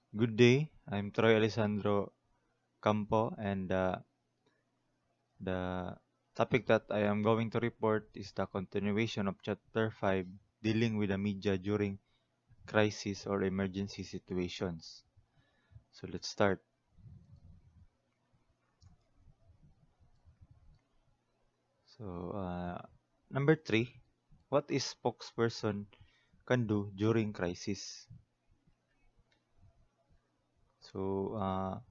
Good day. I'm Troy Alessandro Campo, and the topic that I am going to report is the continuation of Chapter 5, dealing with the media during crisis or emergency situations. So let's start. So, number 3, what is spokesperson can do during crisis? So,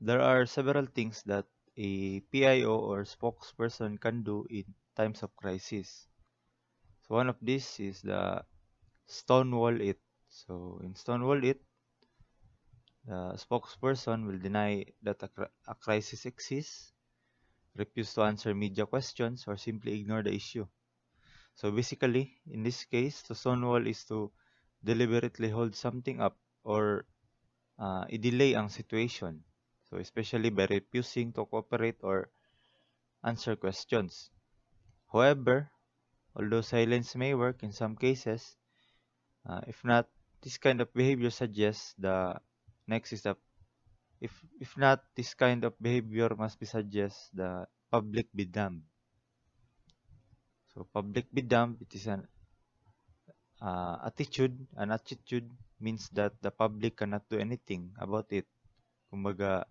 there are several things that a PIO or spokesperson can do in times of crisis. So one of these is the Stonewall it. So in Stonewall it, the spokesperson will deny that a crisis exists, refuse to answer media questions, or simply ignore the issue. So basically, in this case, to Stonewall is to deliberately hold something up or i-delay ang situation. So especially by refusing to cooperate or answer questions. However, although silence may work in some cases, if not, this kind of behavior suggests the next is the if not, this kind of behavior must be suggest the public be dumb. So public be dumb, it is an attitude. An attitude means that the public cannot do anything about it. Kumbaga,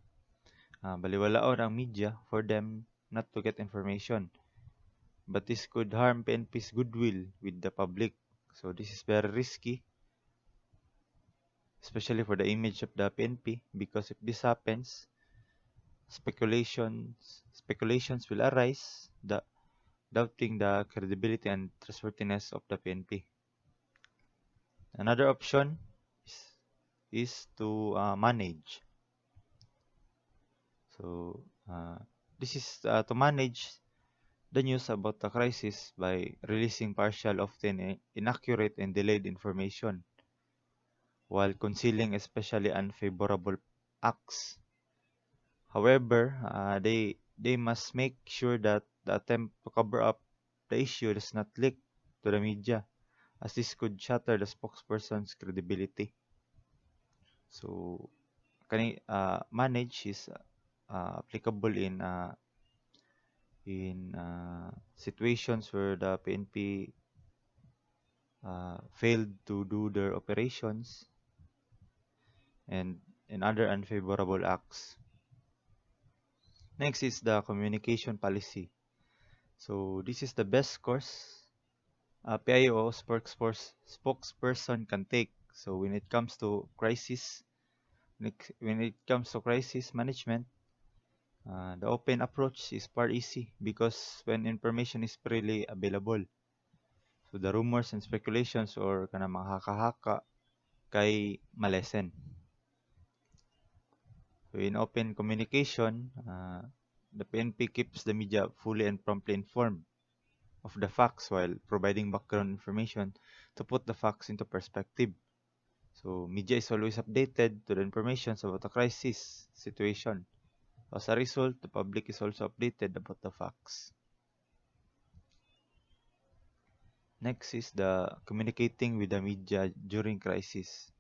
baliwalaon ang media for them not to get information. But this could harm PNP's goodwill with the public. So this is very risky, especially for the image of the PNP, because if this happens, speculations will arise, doubting the credibility and trustworthiness of the PNP. Another option is to manage. So this is to manage the news about the crisis by releasing partial, often inaccurate and delayed information, while concealing especially unfavorable acts. However, they must make sure that the attempt to cover up the issue does not leak to the media, as this could shatter the spokesperson's credibility. So, manage is applicable in situations where the PNP failed to do their operations and in other unfavorable acts. Next is the communication policy. So this is the best course PIO spokesperson can take. So when it comes to crisis management, the open approach is far easy because when information is freely available, so the rumors and speculations or kana mga haka-haka kay malesen. So in open communication, the PNP keeps the media fully and promptly informed of the facts while providing background information to put the facts into perspective. So media is always updated to the information about the crisis situation. As a result, the public is also updated about the facts. Next is the communicating with the media during crisis.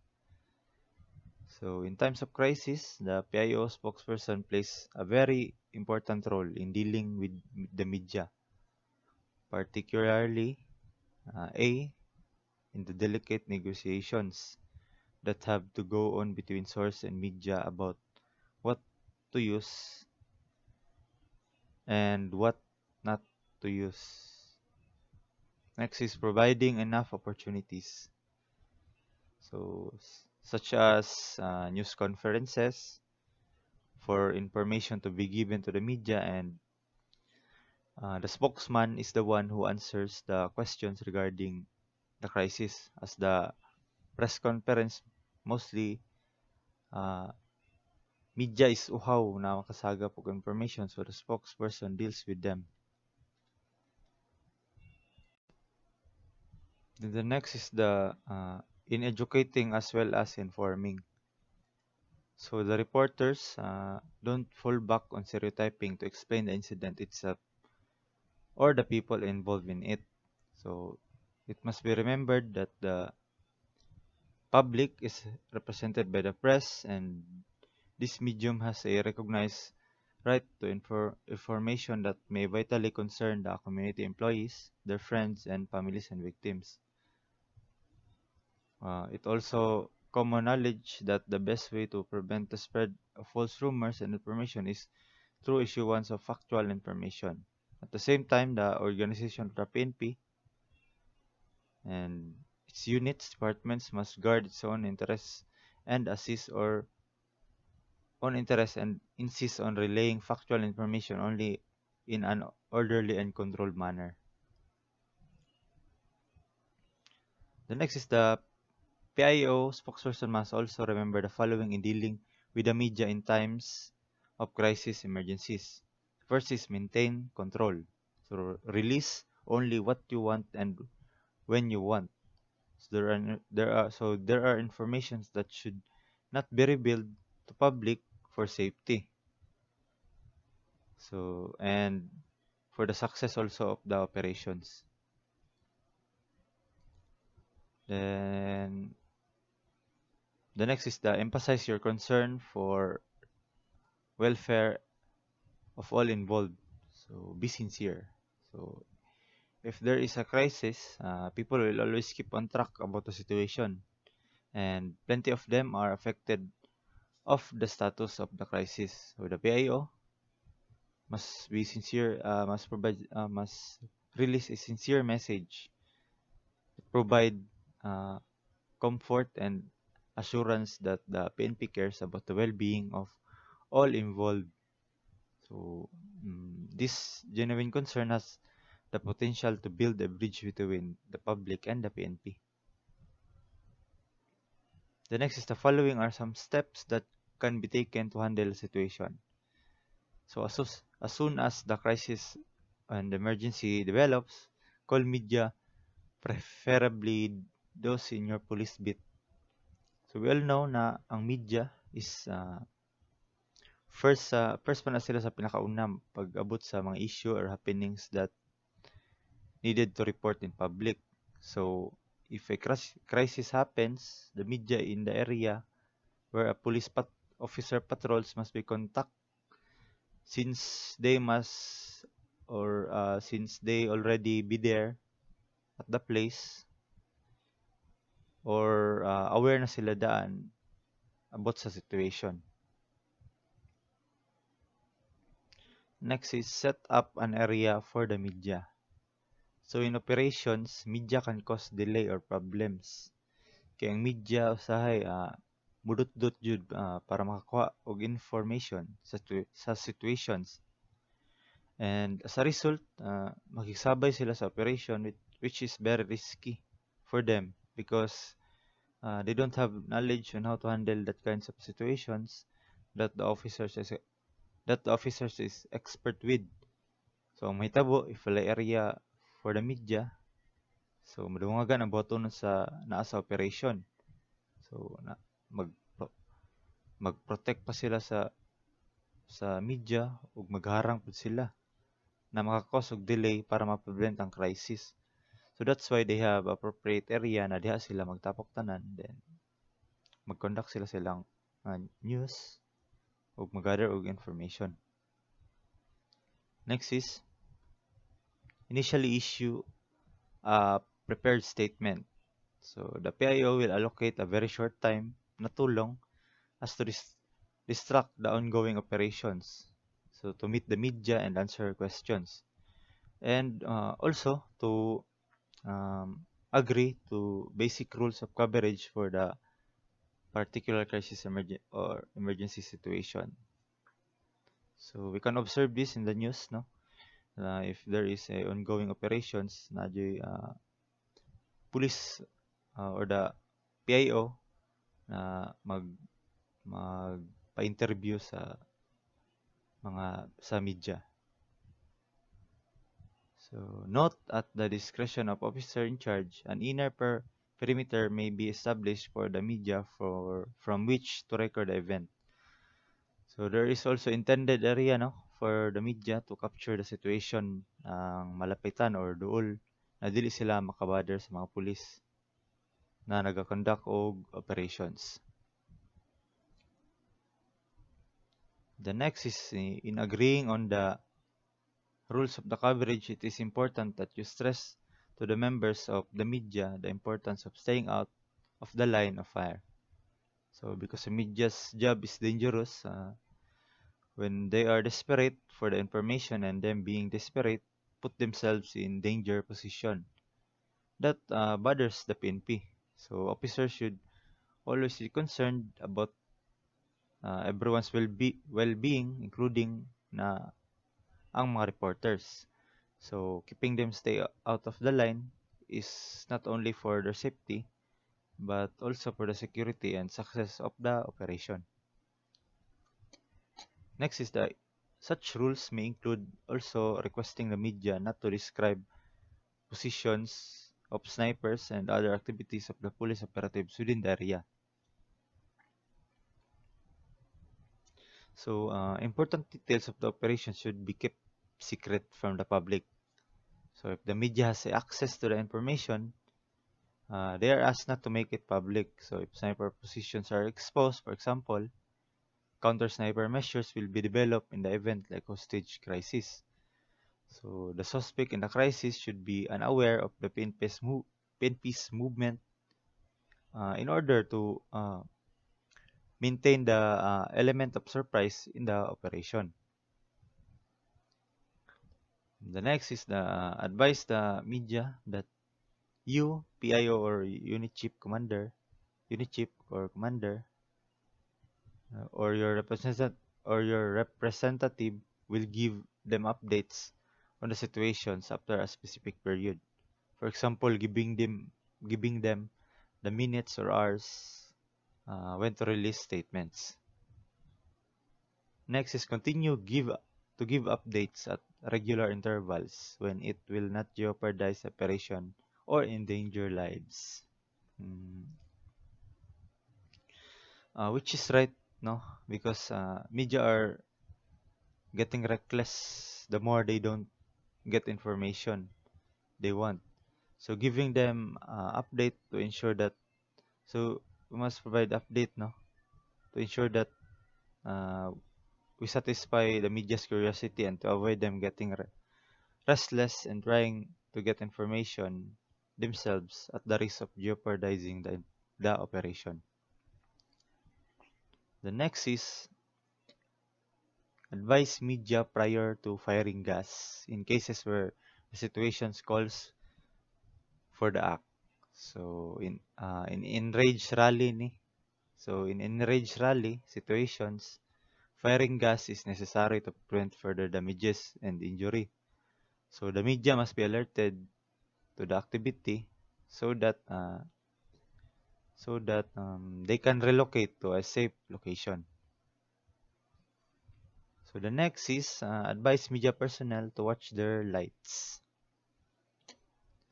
So in times of crisis, the PIO spokesperson plays a very important role in dealing with the media, particularly in the delicate negotiations that have to go on between source and media about what to use and what not to use. Next is providing enough opportunities. So, such as news conferences for information to be given to the media, and the spokesman is the one who answers the questions regarding the crisis, as the press conference mostly uh, media is uhaw na makasagap og information, so the spokesperson deals with them. Then the next is the in educating as well as informing. So the reporters don't fall back on stereotyping to explain the incident itself or the people involved in it. So it must be remembered that public is represented by the press, and this medium has a recognized right to information that may vitally concern the community employees, their friends, and families and victims. It also common knowledge that the best way to prevent the spread of false rumors and information is through issuance of factual information. At the same time, the organization of the PNP and its units, departments must guard its own interests and assist or own interests and insist on relaying factual information only in an orderly and controlled manner. The next is the PIO spokesperson must also remember the following in dealing with the media in times of crisis emergencies. First is maintain control. So release only what you want and when you want. So there are informations that should not be revealed to public for safety. So and for the success also of the operations. Then the next is the emphasize your concern for welfare of all involved. So be sincere. So if there is a crisis, people will always keep on track about the situation, and plenty of them are affected of the status of the crisis. So the PIO must be sincere, must release a sincere message, provide uh, comfort and assurance that the PNP cares about the well-being of all involved. So this genuine concern has the potential to build a bridge between the public and the PNP. The next is the following are some steps that can be taken to handle the situation. So as soon as the crisis and emergency develops, call media, preferably those in your police beat. So we all know na ang media is first pa na sila sa pinakauna pag-abot sa mga issue or happenings that needed to report in public. So if a crisis happens, the media in the area where a officer patrols must be contact since they must or since they already be there at the place or aware na sila daan about sa situation. Next is set up an area for the media. So in operations, media can cause delay or problems. Kaya ang media usahay mudot-dot jud para makakuha og information sa situations. And as a result, makisabay sila sa operation which is very risky for them because they don't have knowledge on how to handle that kinds of situations that the officers is expert with. So ang mahitabo if wala area for the media, so madungagan ang boto nun sa naa sa operation. So mag mag-protect pa sila sa media ug magharang pud sila na makakos og delay para ma-prevent ang crisis. So that's why they have appropriate area na diha sila magtapok tanan, then mag-conduct sila silang news ug mag-gather og information. Next is initially issue a prepared statement. So the PIO will allocate a very short time na tulong as to distract the ongoing operations. So to meet the media and answer questions. And also to agree to basic rules of coverage for the particular crisis emergency situation. So we can observe this in the news, no? If there is a ongoing operations, na police or the PIO na magpa-interview sa media. So note at the discretion of officer in charge, an inner perimeter may be established for the media from which to record the event. So there is also intended area no for the media to capture the situation ng malapitan or duol na dili sila makabother sa mga pulis. na nagakonduct og operations. The next is in agreeing on the rules of the coverage, it is important that you stress to the members of the media the importance of staying out of the line of fire. So because the media's job is dangerous, when they are desperate for the information and them being desperate, put themselves in danger position. That bothers the PNP. So officers should always be concerned about everyone's well-being, including na ang mga reporters. So keeping them stay out of the line is not only for their safety, but also for the security and success of the operation. Next is the such rules may include also requesting the media not to describe positions of snipers and other activities of the police operatives within the area. So important details of the operation should be kept secret from the public. So if the media has access to the information, they are asked not to make it public. So if sniper positions are exposed, for example, counter-sniper measures will be developed in the event like hostage crisis. So the suspect in the crisis should be unaware of the PNP's movement in order to maintain the element of surprise in the operation. The next is the advise the media that you, PIO or unit chief or commander, or your representative will give them updates on the situations after a specific period. For example, giving them the minutes or hours when to release statements. Next is continue to give updates at regular intervals when it will not jeopardize operation or endanger lives. Mm, which is right, no? Because media are getting reckless the more they don't get information they want. So giving them update to ensure that so we must provide update, no, to ensure that uh, we satisfy the media's curiosity and to avoid them getting restless and trying to get information themselves at the risk of jeopardizing the operation. The next is advise media prior to firing gas in cases where the situation calls for the act. So in enraged rally ni, so in enraged rally situations, firing gas is necessary to prevent further damages and injury. So the media must be alerted to the activity so that they can relocate to a safe location. So the next is advise media personnel to watch their lights.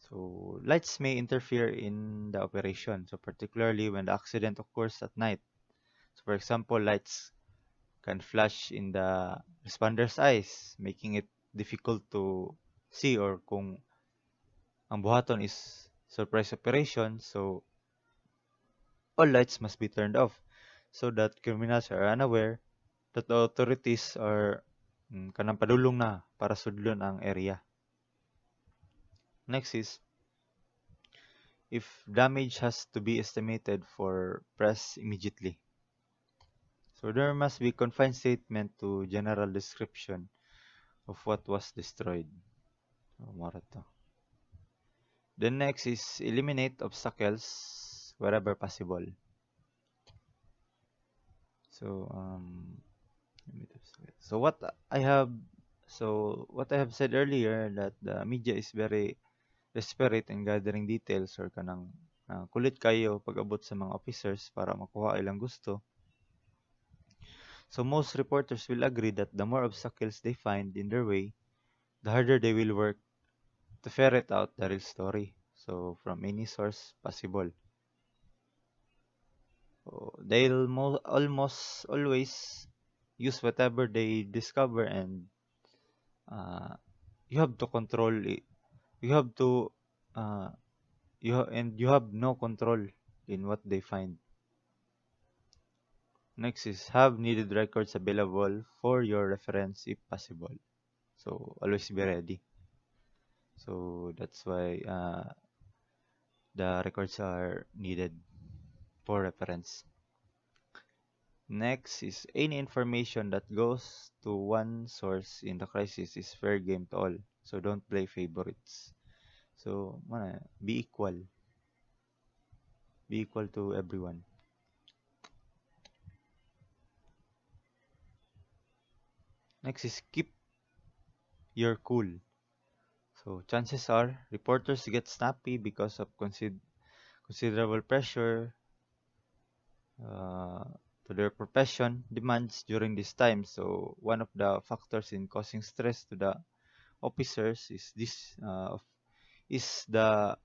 So lights may interfere in the operation, so particularly when the accident occurs at night. So for example, lights can flash in the responder's eyes, making it difficult to see or kung ang buhaton is surprise operation, so all lights must be turned off so that criminals are unaware that the authorities are kanang padulong na para sudlon ang area. Next is if damage has to be estimated for press immediately. So there must be confined statement to general description of what was destroyed. Mora to. The next is eliminate obstacles wherever possible. So what I have said earlier that the media is very desperate in gathering details or kanang kulit kayo pag-abot sa mga officers para makuha ilang gusto. So most reporters will agree that the more obstacles they find in their way, the harder they will work to ferret out the real story. So from any source possible. So they'll almost always use whatever they discover, and uh, you have to control it. You have to uh, you have no control in what they find. Next is have needed records available for your reference if possible. So always be ready. So that's why the records are needed for reference. Next is any information that goes to one source in the crisis is fair game to all. So don't play favorites. So be equal. Be equal to everyone. Next is keep your cool. So chances are reporters get snappy because of considerable pressure uh, to their profession demands during this time. So one of the factors in causing stress to the officers is the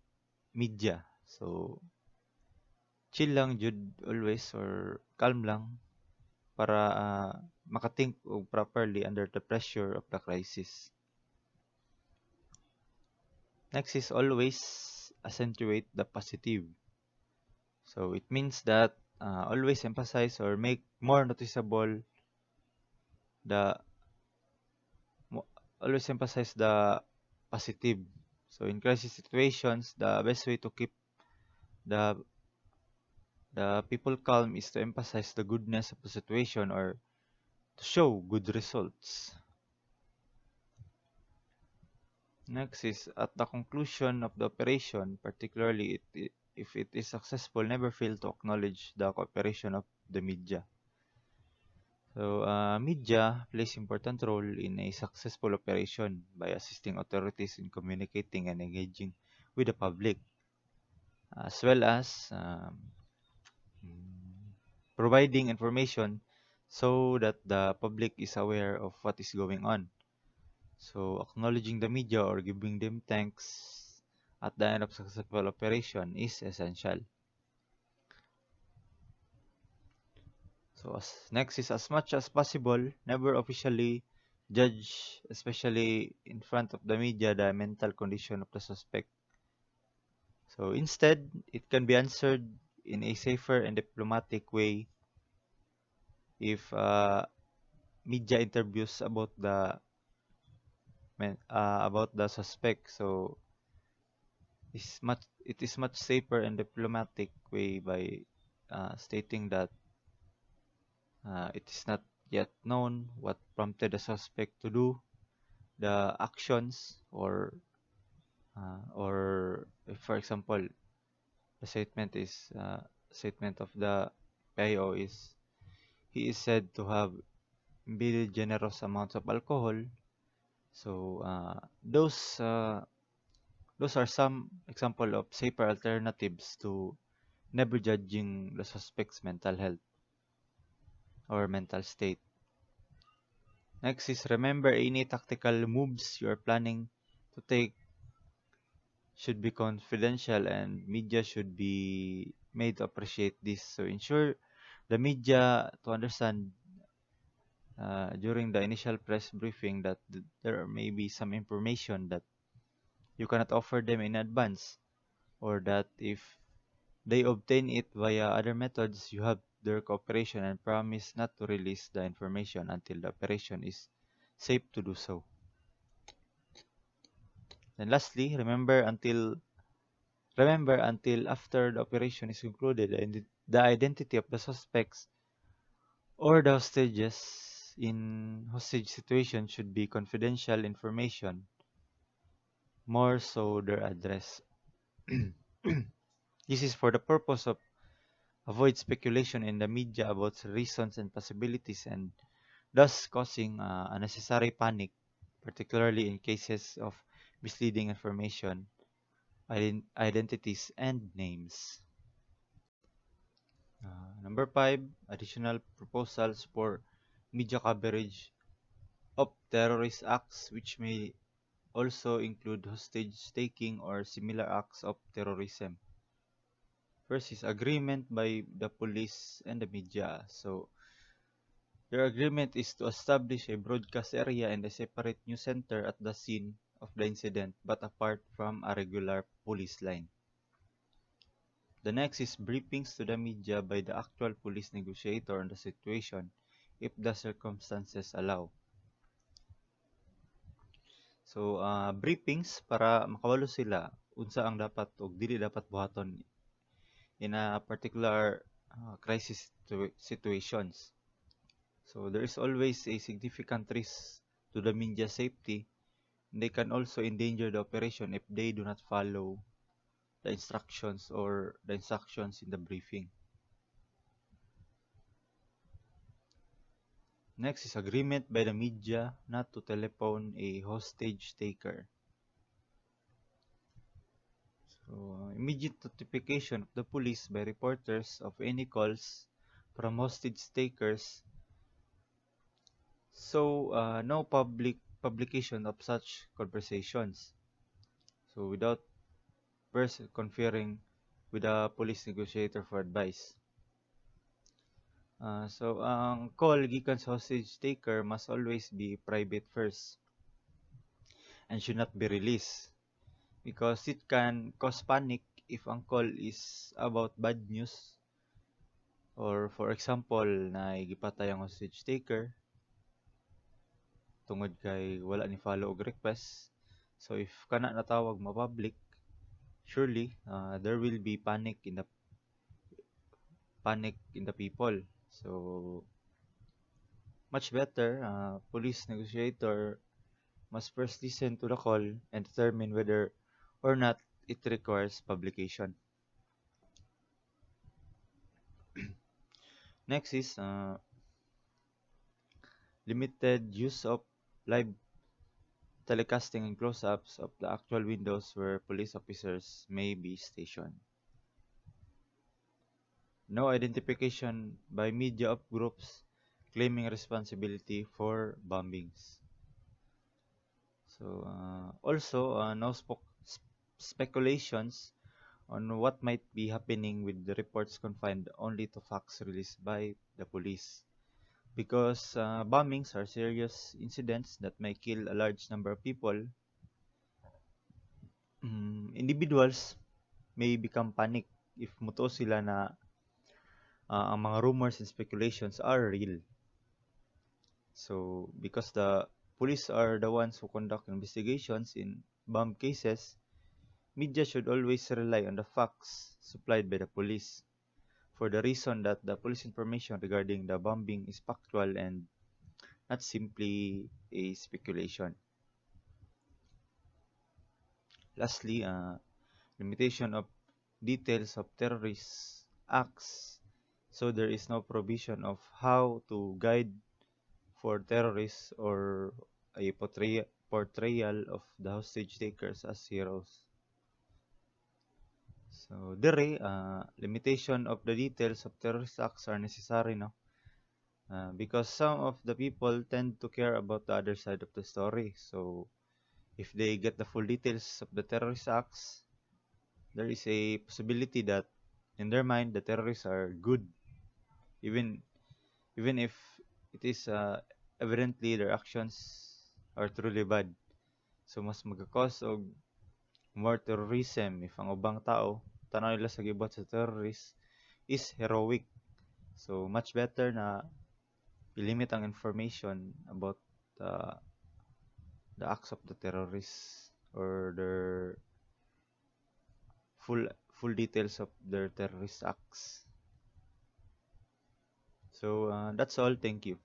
media. So chill lang jud always or calm lang para makathink og properly under the pressure of the crisis. Next is always accentuate the positive. So it means that always emphasize or make more noticeable the always emphasize the positive. So in crisis situations, the best way to keep the the people calm is to emphasize the goodness of the situation or to show good results. Next is at the conclusion of the operation, particularly if it is successful, never fail to acknowledge the cooperation of the media. So, media plays important role in a successful operation by assisting authorities in communicating and engaging with the public, as well as mm, providing information so that the public is aware of what is going on. So, acknowledging the media or giving them thanks at the end of successful operation is essential. So, next is as much as possible, never officially judge, especially in front of the media, the mental condition of the suspect. So, instead, it can be answered in a safer and diplomatic way if media interviews about the suspect. So, it is much safer and diplomatic way by stating that it is not yet known what prompted the suspect to do the actions or if, for example, the statement of the PIO is he is said to have imbibed generous amounts of alcohol. So those are some example of safer alternatives to never judging the suspect's mental health or mental state. Next is remember any tactical moves you are planning to take should be confidential and media should be made to appreciate this. So ensure the media to understand during the initial press briefing that there may be some information that you cannot offer them in advance or that if they obtain it via other methods, you have their cooperation and promise not to release the information until the operation is safe to do so. And lastly, remember until after the operation is concluded and the identity of the suspects or the hostages in hostage situation should be confidential information, more so their address. This is for the purpose of avoid speculation in the media about reasons and possibilities and thus causing unnecessary panic, particularly in cases of misleading information, identities, and names. Number five, additional proposals for media coverage of terrorist acts, which may also include hostage taking or similar acts of terrorism. First is agreement by the police and the media. So, their agreement is to establish a broadcast area and a separate news center at the scene of the incident, but apart from a regular police line. The next is briefings to the media by the actual police negotiator on the situation if the circumstances allow. So, briefings para makawalo sila unsa ang dapat o dili dapat buhaton in a particular crisis situations. So, there is always a significant risk to the media safety. They can also endanger the operation if they do not follow the instructions in the briefing. Next is agreement by the media not to telephone a hostage taker. So, immediate notification of the police by reporters of any calls from hostage takers. So, no publication of such conversations. So, without first conferring with a police negotiator for advice. So, ang call gikan sa hostage taker must always be private first and should not be released because it can cause panic if ang call is about bad news or for example na gipatay ang hostage taker tungod kay wala ni follow og request. So if kana natawag ma-public, surely there will be panic in the people. So much better police negotiator must first listen to the call and determine whether or not it requires publication. Next is limited use of live telecasting and close-ups of the actual windows where police officers may be stationed. No identification by media of groups claiming responsibility for bombings. So also no speculations on what might be happening with the reports confined only to facts released by the police. Because bombings are serious incidents that may kill a large number of people, individuals may become panic if muto sila na ang mga rumors and speculations are real. So, because the police are the ones who conduct investigations in bomb cases, media should always rely on the facts supplied by the police for the reason that the police information regarding the bombing is factual and not simply a speculation. Lastly, limitation of details of terrorist acts. So there is no provision of how to guide for terrorists or a portrayal of the hostage takers as heroes. So there, limitation of the details of terrorist acts are necessary, no? Because some of the people tend to care about the other side of the story. So if they get the full details of the terrorist acts, there is a possibility that in their mind the terrorists are good, even if it is evidently their actions are truly bad. So mas magka-cause og more terrorism if ang ubang tao tanaw nila sa gibot sa terrorist is heroic. So much better na ilimit ang information about the acts of the terrorists or their full details of their terrorist acts. So that's all. Thank you.